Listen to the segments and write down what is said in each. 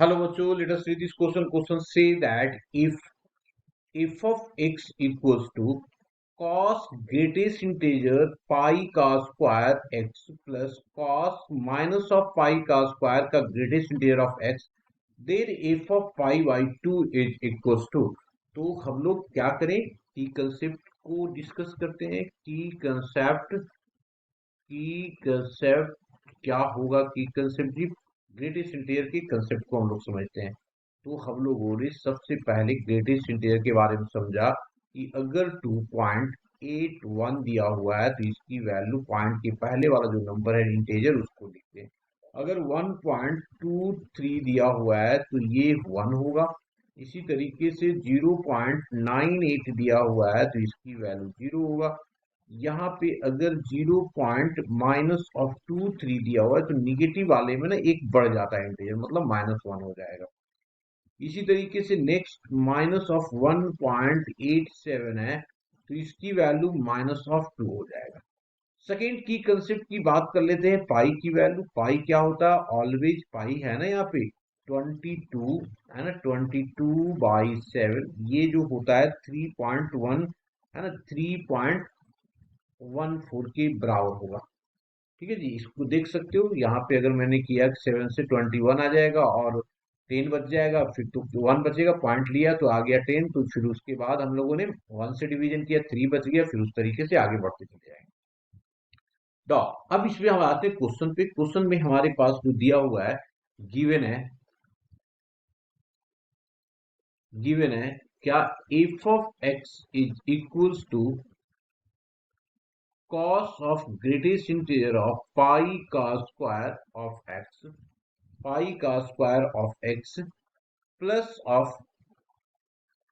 Hello, bachcho. Let us read this question. Question say that if f of x equals to cos greatest integer pi का square x plus cos minus of pi का square का greatest integer of x, then f of pi by 2 is equals to। तो हम लोग क्या करें की concept को डिस्कस करते हैं। की कंसेप्ट क्या होगा की कंसेप्ट जी ग्रेटेस्ट इंटीजर की कंसेप्ट को हम लोग समझते हैं। तो हम लोगों ने सबसे पहले ग्रेटेस्ट इंटीजर के बारे में समझा कि अगर 2.81 दिया हुआ है तो इसकी वैल्यू पॉइंट के पहले वाला जो नंबर है इंटीजर उसको लिखते हैं। अगर 1.23 दिया हुआ है तो ये 1 होगा। इसी तरीके से 0.98 दिया हुआ है तो इसकी वैल्यू 0 होगा। यहाँ पे अगर 0 पॉइंट माइनस ऑफ 23 दिया हुआ है तो निगेटिव वाले में ना एक बढ़ जाता है इंटीजर, मतलब -1 हो जाएगा। इसी तरीके से नेक्स्ट माइनस ऑफ 1.87 है तो इसकी वैल्यू -2 हो जाएगा। सेकेंड की कंसेप्ट की बात कर लेते हैं पाई की वैल्यू। पाई क्या होता है? ऑलवेज पाई है ना यहाँ पे 22 है ना, 22/7 ये जो होता है 3.1 है ना, 3.14 के बराबर होगा। ठीक है जी, इसको देख सकते हो यहाँ पे अगर मैंने किया 7 से 21 आ जाएगा और 10 बच जाएगा, फिर तो 1 बचेगा, पॉइंट लिया तो आ गया 10। तो फिर उसके बाद हम लोगों ने 1 से डिवीजन किया 3 बच गया, फिर उस तरीके से आगे बढ़ते चले जाएंगे। तो अब इसमें हम आते हैं क्वेश्चन पे। क्वेश्चन में हमारे पास जो दिया हुआ है गिवन है क्या f of x is equals to cos of greatest integer of pi का square of x, pi का square of x plus of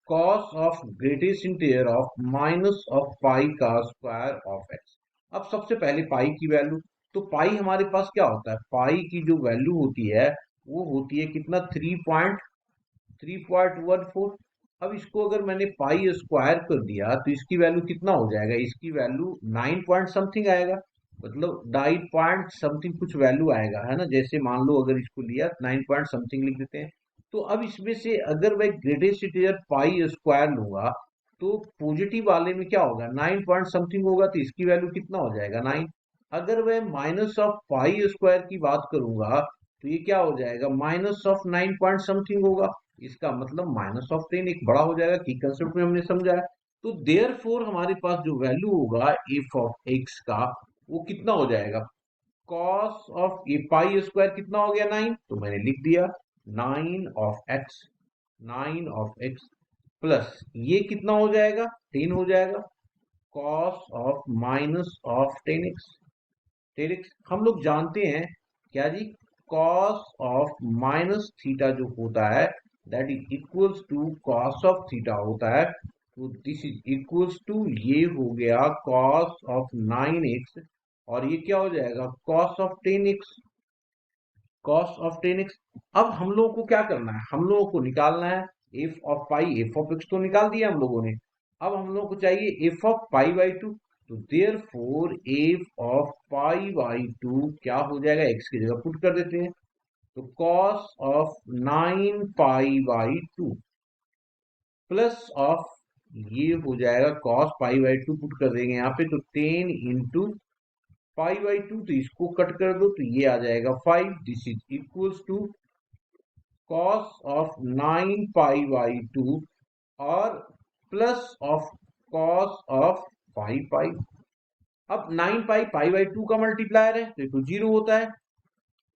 cos of greatest integer of minus of pi का square of x। अब सबसे पहले पाई की value, तो पाई हमारे पास क्या होता है? पाई की जो वैल्यू होती है वो होती है कितना? 3.14। अब इसको अगर मैंने पाई स्क्वायर कर दिया तो इसकी वैल्यू कितना हो जाएगा? इसकी वैल्यू 9 पॉइंट समथिंग आएगा, मतलब 9 पॉइंट समथिंग कुछ वैल्यू आएगा, है ना। जैसे मान लो अगर इसको लिया 9 पॉइंट समथिंग लिख देते हैं। तो अब इसमें से अगर मैं ग्रेटेस्ट इंटीजर पाई स्क्वायर लूंगा तो पॉजिटिव वाले में क्या होगा? 9 पॉइंट समथिंग होगा, तो इसकी वैल्यू कितना हो जाएगा? 9। अगर मैं माइनस ऑफ पाई स्क्वायर की बात करूंगा तो ये क्या हो जाएगा? माइनस ऑफ 9 पॉइंट समथिंग होगा। इसका मतलब -10 एक बड़ा हो जाएगा की कंसेप्ट में हमने समझा है। तो देयरफॉर हमारे पास जो वैल्यू होगा एफ ऑफ एक्स का वो कितना हो जाएगा? Cos of A pi square कितना हो गया? 9, तो मैंने लिख दिया 9 of x, 9 of x plus ये कितना हो जाएगा? 10 हो जाएगा, cos of minus of 10x। 10x हम लोग जानते हैं क्या जी? कॉस ऑफ माइनस थीटा जो होता है that is equals to cos of theta होता है। तो दिस इज इक्वल्स टू ये हो गया कॉस ऑफ 9x और ये क्या हो जाएगा? Cos of 10x, cos of 10x। अब हम लोगों को क्या करना है? हम लोगों को निकालना है F of pi. F of x तो निकाल दिया हम लोगों ने, अब हम लोगों को चाहिए एफ ऑफ पाई बाई 2। तो therefore f of pi by 2 क्या हो जाएगा? एक्स की जगह पुट कर देते हैं, तो cos of 9 pi by 2 plus of ये हो जाएगा कॉस पाई बाई 2 पुट कर देंगे यहाँ पे, तो 10 इंटू पाई बाई 2, तो इसको कट कर दो तो ये आ जाएगा 5। This is equals to cos of 9 pi by 2 और plus of cos of 5 pi. अब 9 पाई पाई बाई 2 का मल्टीप्लायर है तो 0 होता है,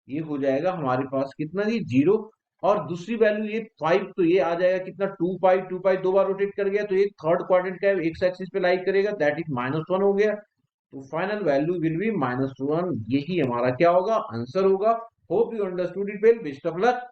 ये हो जाएगा हमारे पास कितना जी? 0। और दूसरी वैल्यू ये 5, तो ये आ जाएगा कितना? 2 पाई। 2 पाई दो बार रोटेट कर गया तो एक थर्ड क्वाड्रेंट का एक्स एक्सिस पे लाई करेगा, दैट इज -1 हो गया। तो फाइनल वैल्यू विल बी -1। यही हमारा क्या होगा? आंसर होगा। Hope you understood it well. Best of luck.